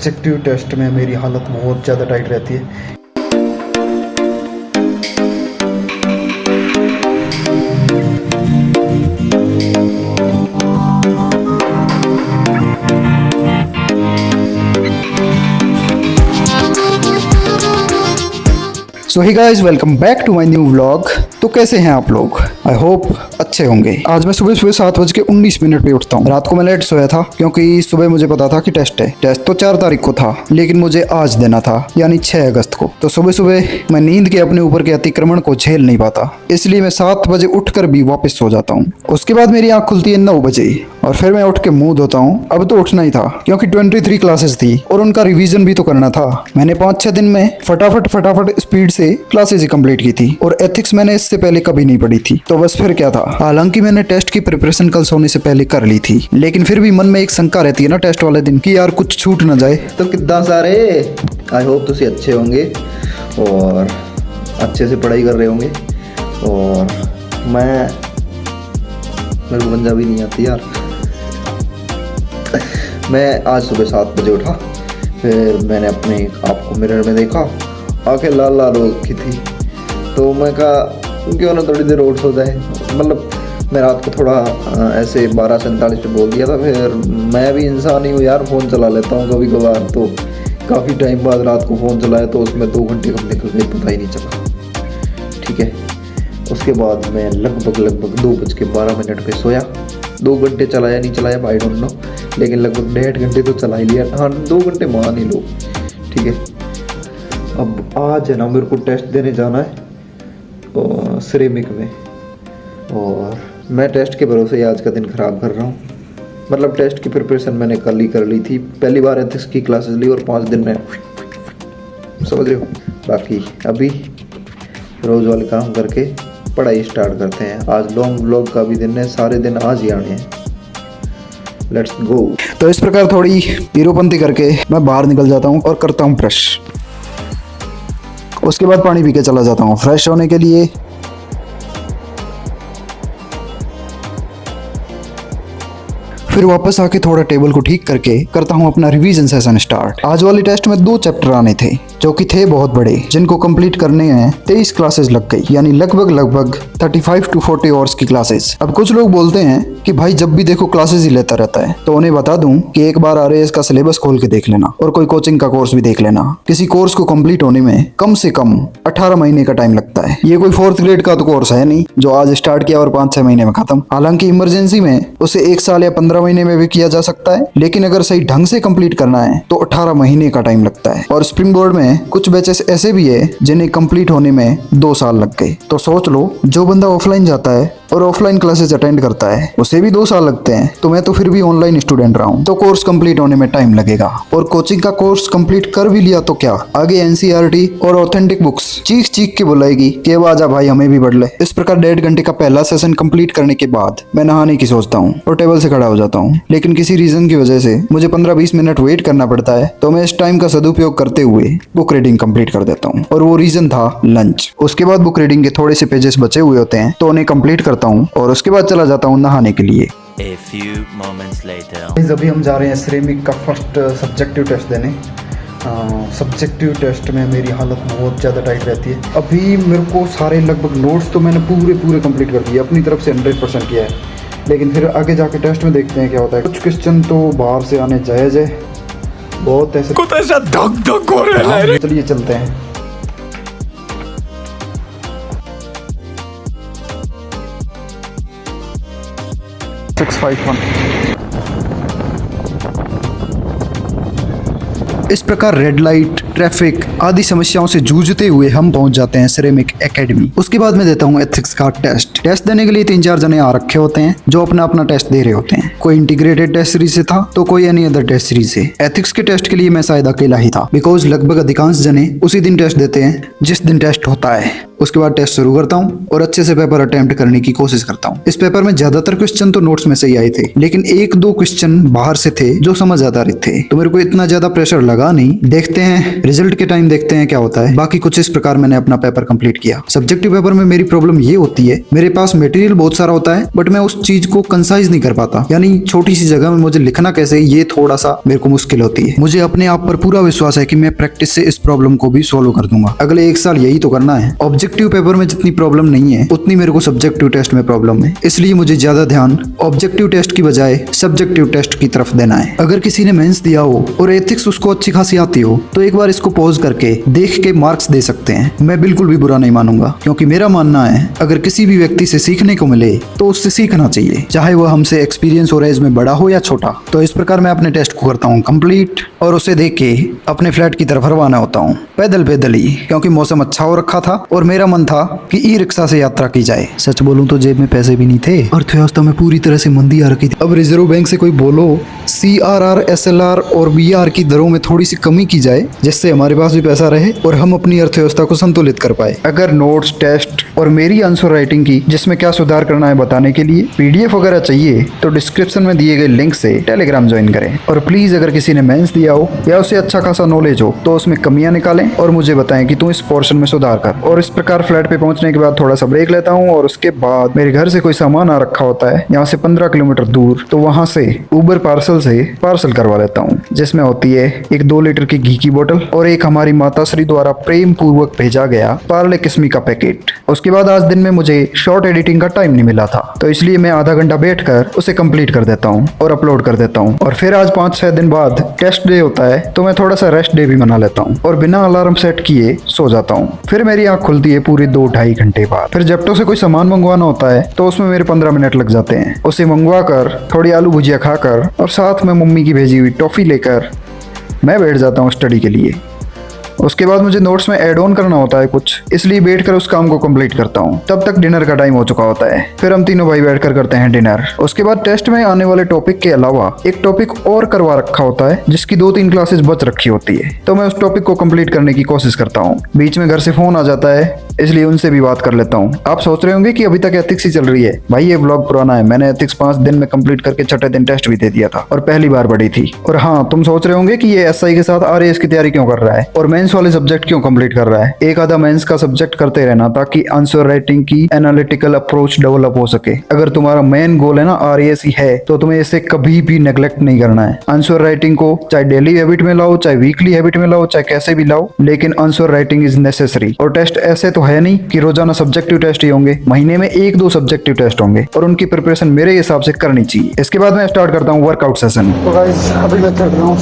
Subjective test में मेरी हालत बहुत ज़्यादा टाइट रहती है। So hi guys, welcome back to my new vlog. तो कैसे हैं आप लोग? आई होप अच्छे होंगे। आज मैं सुबह 7:19 पे उठता हूँ। रात को मैं लेट सोया था क्योंकि सुबह मुझे पता था कि टेस्ट है। टेस्ट तो 4 तारीख को था, लेकिन मुझे आज देना था, यानी 6 अगस्त को। तो सुबह सुबह मैं नींद के अपने ऊपर के अतिक्रमण को झेल नहीं पाता, इसलिए मैं 7 बजे उठकर भी वापस सो जाता हूँ। उसके बाद मेरी आँख खुलती है 9 बजे और फिर मैं उठ के मुंह धोता हूँ। अब तो उठना ही था क्योंकि 23 क्लासेस थी और उनका रिवीजन भी तो करना था। मैंने 5-6 दिन में फटाफट स्पीड से क्लासेस ही कंप्लीट की थी और एथिक्स मैंने इससे पहले कभी नहीं पढ़ी थी। तो बस फिर क्या था, हालांकि मैंने टेस्ट की प्रिपरेशन कल सोने से पहले कर ली थी, लेकिन फिर भी मन में एक शंका रहती है ना टेस्ट वाले दिन कि यार कुछ छूट ना जाए। तो कितना सारे आई होप तुम अच्छे होंगे और अच्छे से पढ़ाई कर रहे होंगे। और मेरे को पंजाबी नहीं आती यार। मैं आज सुबह 7 बजे उठा, फिर मैंने अपने आप को मिरर में देखा, आंखें लाल लाल हो रखी थी। तो मैं कहा क्यों ना थोड़ी देर और सो जाए। मतलब मैं रात को थोड़ा ऐसे 12:47 पे बोल दिया था। फिर मैं भी इंसान ही हूँ यार, फ़ोन चला लेता हूँ कभी कभार। तो काफ़ी टाइम बाद रात को फ़ोन चलाया तो उसमें 2 घंटे कब निकल गए पता ही नहीं चला। ठीक है, उसके बाद मैं लगभग 2:12 पे सोया। 2 घंटे चलाया नहीं चलाया आई डोंट नो, लेकिन लगभग 1.5 घंटे तो चला ही लिया। हाँ, 2 घंटे मान ही लो। ठीक है, अब आज है ना मेरे को टेस्ट देने जाना है सिरेमिक में, और मैं टेस्ट के भरोसे ही आज का दिन ख़राब कर रहा हूँ। मतलब टेस्ट की प्रिपरेशन मैंने कल ही कर ली थी। पहली बार एथिक्स की क्लासेस ली और 5 दिन में समझ रहे हो। बाकी अभी रोज़ वाले काम करके पढ़ाई स्टार्ट करते हैं। आज लॉन्ग व्लॉग का भी दिन है, सारे दिन आज ही आने हैं। Let's go. तो इस प्रकार थोड़ी हीरोपंती करके मैं बाहर निकल जाता हूँ और करता हूँ ब्रश। उसके बाद पानी पी के चला जाता हूँ फ्रेश होने के लिए। फिर वापस आके थोड़ा टेबल को ठीक करके करता हूँ अपना रिवीजन सेशन स्टार्ट। आज वाले टेस्ट में 2 चैप्टर आने थे जो कि थे बहुत बड़े, जिनको कंप्लीट करने में 23 क्लासेस लग गई, यानी लगभग 35 to 40 आवर्स की क्लासेस। अब कुछ लोग बोलते हैं कि भाई जब भी देखो क्लासेस ही लेता रहता है, तो उन्हें बता दूं कि एक बार आरएएस का सिलेबस खोल के देख लेना और कोई कोचिंग का कोर्स भी देख लेना। किसी कोर्स को कंप्लीट होने में कम से कम 18 महीने का टाइम लगता है। ये कोई 4th ग्रेड का तो कोर्स है नहीं जो आज स्टार्ट किया और 5-6 महीने में खत्म। हालांकि इमरजेंसी में उसे 1 साल या 15 महीने में भी किया जा सकता है, लेकिन अगर सही ढंग से कंप्लीट करना है तो 18 महीने का टाइम लगता है। और स्प्रिंग बोर्ड में कुछ बैचेस ऐसे भी है जिन्हें कंप्लीट होने में 2 साल लग गए। तो सोच लो, जो बंदा ऑफलाइन जाता है और ऑफलाइन क्लासेस अटेंड करता है उसे भी 2 साल लगते हैं, तो मैं तो फिर भी ऑनलाइन स्टूडेंट रहा हूँ, तो कोर्स कंप्लीट होने में टाइम लगेगा। और कोचिंग का कोर्स कंप्लीट कर भी लिया तो क्या, आगे एनसीईआरटी और ऑथेंटिक बुक्स चीख के बुलाएगी कि अब आजा भाई हमें भी पढ़ ले। इस प्रकार 1.5 घंटे का पहला सेशन कंप्लीट करने के बाद मैं नहाने की सोचता हूँ और टेबल से खड़ा हो जाता हूँ, लेकिन किसी रीजन की वजह से मुझे 15-20 मिनट वेट करना पड़ता है। तो मैं इस टाइम का सदुपयोग करते हुए बुक रीडिंग कंप्लीट कर देता हूँ, और वो रीजन था लंच। उसके बाद बुक रीडिंग के थोड़े से पेजेस बचे हुए होते हैं तो उन्हें कंप्लीट करता हूँ और उसके बाद चला जाता हूँ नहाने के लिए। A few moments later. अभी हम जा रहे हैं सिरेमिक का फर्स्ट सब्जेक्टिव टेस्ट देने। सब्जेक्टिव टेस्ट में मेरी हालत बहुत ज़्यादा टाइट रहती है। अभी मेरे को सारे लगभग नोट्स तो मैंने पूरे कंप्लीट कर दिए, अपनी तरफ से 100% किया है, लेकिन फिर आगे जाके टेस्ट में देखते हैं क्या होता है। कुछ क्वेश्चन तो बाहर से आने जायज़ है, बहुत ऐसे कुछ ऐसा धक हो रहा है। चलिए चलते हैं। इस प्रकार रेड लाइट, ट्रैफिक आदि समस्याओं से जूझते हुए हम पहुंच जाते हैं सिरेमिक एकेडमी। उसके बाद मैं देता हूं एथिक्स का टेस्ट देने के लिए 3-4 जने आ रखे होते हैं जो अपना टेस्ट दे रहे होते हैं। कोई इंटीग्रेटेड टेस्ट सीरीज से था तो कोई एनी अदर टेस्ट सीरीज से। एथिक्स के टेस्ट के लिए मैं शायद अकेला ही था, बिकॉज लगभग अधिकांश जने उसी दिन टेस्ट देते हैं जिस दिन टेस्ट होता है। उसके बाद टेस्ट शुरू करता हूँ और अच्छे से पेपर अटेम्प्ट करने की कोशिश करता हूँ। इस पेपर में ज्यादातर क्वेश्चन तो नोट्स में से ही आए थे, लेकिन एक दो क्वेश्चन बाहर से थे जो समझ आ रहे थे, तो मेरे को इतना ज्यादा प्रेशर लगा नहीं। देखते हैं रिजल्ट के टाइम, देखते हैं क्या होता है। बाकी कुछ इस प्रकार मैंने अपना पेपर कंप्लीट किया। सब्जेक्टिव पेपर में मेरी प्रॉब्लम ये होती है, मेरे पास मटेरियल बहुत सारा होता है बट मैं उस चीज को कंसाइज नहीं कर पाता, यानी छोटी सी जगह में मुझे लिखना कैसे, ये थोड़ा सा मेरे को मुश्किल होती है। मुझे अपने आप पर पूरा विश्वास है कि मैं प्रैक्टिस से इस प्रॉब्लम को भी सॉल्व कर दूंगा। अगले एक साल यही तो करना है। ऑब्जेक्टिव पेपर में जितनी प्रॉब्लम नहीं है उतनी मेरे को सब्जेक्टिव टेस्ट में प्रॉब्लम है, इसलिए मुझे ज्यादा ध्यान ऑब्जेक्टिव टेस्ट की बजाय सब्जेक्टिव टेस्ट की तरफ देना है। अगर किसी ने मेंस दिया हो और एथिक्स उसको अच्छी खासी आती हो तो एक बार इसको पॉज करके देख के मार्क्स दे सकते हैं। मैं बिल्कुल भी बुरा नहीं मानूंगा, क्योंकि मेरा मानना है अगर किसी भी व्यक्ति से सीखने को मिले तो उससे सीखना चाहिए, चाहे वह हमसे एक्सपीरियंस और एज में बड़ा हो या छोटा। तो इस प्रकार मैं अपने टेस्ट को करता हूँ कंप्लीट और उसे देख के अपने फ्लैट की तरफ रवाना होता हूँ, पैदल पैदल ही, क्योंकि मौसम अच्छा हो रखा था और मेरा मन था कि ई रिक्शा से यात्रा की जाए। सच बोलूं तो जेब में पैसे भी नहीं थे, अर्थव्यवस्था में पूरी तरह से मंदी आ रखी थी। अब रिजर्व बैंक से कोई बोलो CRR, SLR और BR की दरों में थोड़ी सी कमी की जाए, जिससे हमारे पास भी पैसा रहे और हम अपनी अर्थव्यवस्था को संतुलित कर पाए। अगर नोट्स, टेस्ट और मेरी आंसर राइटिंग की जिसमें क्या सुधार करना है बताने के लिए PDF वगैरह चाहिए तो डिस्क्रिप्शन में दिए गए लिंक से टेलीग्राम ज्वाइन करें। और प्लीज अगर किसी ने मेंस दिया हो या उसे अच्छा खासा नॉलेज हो तो उसमें कमियां निकालें और मुझे बताएं कि तू इस पोर्शन में सुधार कर। और इस प्रकार फ्लैट पे पहुंचने के बाद थोड़ा सा ब्रेक लेता हूं और उसके बाद मेरे घर से कोई सामान आ रखा होता है यहाँ से 15 किलोमीटर दूर, तो वहां से उबर पार्सल से पार्सल करवा लेता हूँ, जिसमें होती है एक 2 लीटर की घी की बोतल और एक हमारी माता श्री द्वारा प्रेम पूर्वक भेजा गया पार्ले किस्मी का पैकेट। उसके बाद आज दिन में मुझे शॉर्ट एडिटिंग का टाइम नहीं मिला था, तो इसलिए मैं आधा घंटा बैठकर उसे कंप्लीट कर देता हूँ और अपलोड कर देता हूँ। और फिर आज 5-6 दिन बाद टेस्ट डे होता है, तो मैं थोड़ा सा रेस्ट डे भी मना लेता हूँ और बिना अलार्म सेट किए सो जाता हूँ। फिर मेरी आंख खुलती है पूरे 2-2.5 घंटे बाद। फिर जेप्टो से कोई सामान मंगवाना होता है तो उसमें मेरे 15 मिनट लग जाते हैं। उसे मंगवा कर थोड़ी आलू भुजिया खाकर और साथ में मम्मी की भेजी हुई टॉफी लेकर मैं बैठ जाता हूँ स्टडी के लिए। उसके बाद मुझे नोट्स में ऐड ऑन करना होता है कुछ, इसलिए बैठकर उस काम को कंप्लीट करता हूँ। तब तक डिनर का टाइम हो चुका होता है। फिर हम तीनों भाई बैठकर करते हैं डिनर। उसके बाद टेस्ट में आने वाले टॉपिक के अलावा एक टॉपिक और करवा रखा होता है जिसकी 2-3 क्लासेस बच रखी होती है, तो मैं उस टॉपिक को कंप्लीट करने की कोशिश करता हूँ। बीच में घर से फोन आ जाता है, इसलिए उनसे भी बात कर लेता हूँ। आप सोच रहे होंगे कि अभी तक एथिक्स ही चल रही है। भाई ये व्लॉग पुराना है, मैंने एथिक्स 5 दिन में कंप्लीट करके छठे दिन टेस्ट भी दे दिया था और पहली बार बड़ी थी। और हाँ, तुम सोच रहे होंगे कि ये SI के साथ RAS की तैयारी क्यों कर रहा है और मेंस वाले सब्जेक्ट क्यों कंप्लीट कर रहा है। एक आधा मेंस का सब्जेक्ट करते रहना ताकि आंसर राइटिंग की एनालिटिकल अप्रोच डेवलप हो सके। अगर तुम्हारा मेन गोल है ना RAS ही है तो तुम्हें इसे कभी भी नेग्लेक्ट नहीं करना है। आंसर राइटिंग को चाहे डेली हैबिट में लाओ, चाहे वीकली हैबिट में लाओ, चाहे कैसे भी लाओ, लेकिन आंसर राइटिंग इज नेसेसरी। और टेस्ट ऐसे तो है नहीं कि रोजाना सब्जेक्टिव टेस्ट ही होंगे, महीने में 1-2 सब्जेक्टिव टेस्ट होंगे और उनकी प्रिपरेशन मेरे हिसाब से करनी चाहिए। इसके बाद मैं स्टार्ट करता हूँ वर्कआउट सेशन। तो गाइस अभी मैं चढ़ रहा हूँ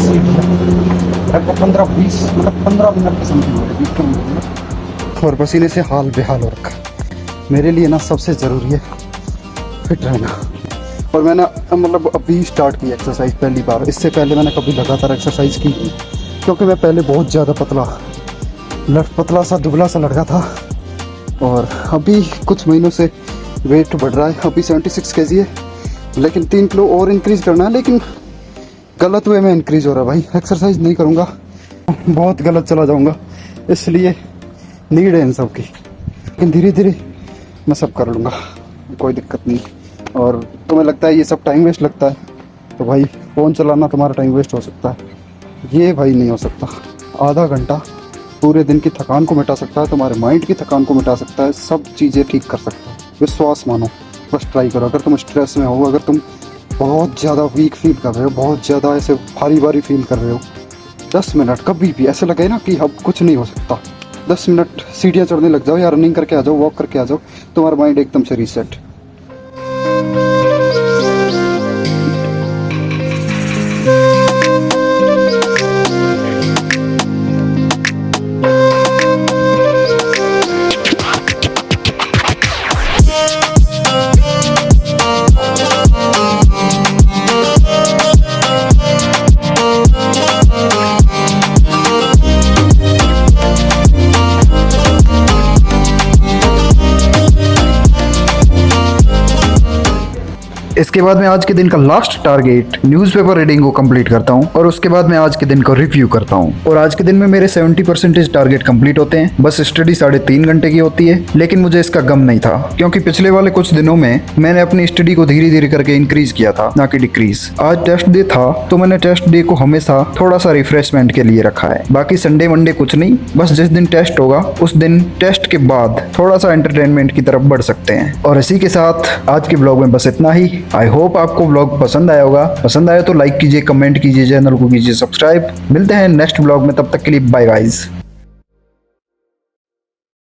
लगभग 15-20 मतलब 15 मिनट की समथिंग और पसीने से हाल बेहाल हो रखा। मेरे लिए ना सबसे ज़रूरी है फिट रहना। और मैंने मतलब अभी स्टार्ट की एक्सरसाइज पहली बार। इससे पहले मैंने कभी लगातार एक्सरसाइज की नहीं, क्योंकि मैं पहले बहुत ज़्यादा पतला सा दुबला सा लड़का था और अभी कुछ महीनों से वेट बढ़ रहा है। अभी 76 kg है, लेकिन 3 किलो और इंक्रीज़ करना है, लेकिन गलत वे में इंक्रीज़ हो रहा है भाई। एक्सरसाइज नहीं करूँगा बहुत गलत चला जाऊँगा, इसलिए नीड है इन सब की, लेकिन धीरे धीरे मैं सब कर लूँगा, कोई दिक्कत नहीं। और तुम्हें लगता है ये सब टाइम वेस्ट लगता है, तो भाई फ़ोन चलाना तुम्हारा टाइम वेस्ट हो सकता है, ये भाई नहीं हो सकता। आधा घंटा पूरे दिन की थकान को मिटा सकता है, तुम्हारे माइंड की थकान को मिटा सकता है, सब चीज़ें ठीक कर सकता है। विश्वास मानो, बस ट्राई करो। अगर तुम स्ट्रेस में हो, अगर तुम बहुत ज़्यादा वीक फील कर रहे हो, बहुत ज़्यादा ऐसे भारी फील कर रहे हो, 10 मिनट कभी भी ऐसे लगे ना कि अब कुछ नहीं हो सकता, 10 मिनट सीढ़ियाँ चढ़ने लग जाओ या रनिंग करके आ जाओ, वॉक करके आ जाओ, तुम्हारा माइंड एकदम से रीसेट। इसके बाद मैं आज के दिन का लास्ट टारगेट न्यूज़पेपर रीडिंग को कंप्लीट करता हूँ और उसके बाद मैं आज के दिन को रिव्यू करता हूँ। और आज के दिन में मेरे 70% टारगेट कंप्लीट होते हैं। बस स्टडी 3.5 घंटे की होती है, लेकिन मुझे इसका गम नहीं था क्योंकि पिछले वाले कुछ दिनों में मैंने अपनी स्टडी को धीरे धीरे करके इंक्रीज किया था, ना कि डिक्रीज। आज टेस्ट डे था तो मैंने टेस्ट डे को हमेशा थोड़ा सा रिफ्रेशमेंट के लिए रखा है। बाकी संडे मंडे कुछ नहीं, बस जिस दिन टेस्ट होगा उस दिन टेस्ट के बाद थोड़ा सा एंटरटेनमेंट की तरफ बढ़ सकते हैं। और इसी के साथ आज के ब्लॉग में बस इतना ही। आई होप आपको ब्लॉग पसंद आया होगा। पसंद आया तो लाइक कीजिए, कमेंट कीजिए, चैनल को कीजिए सब्सक्राइब। मिलते हैं नेक्स्ट ब्लॉग में, तब तक के लिए बाय गाइस।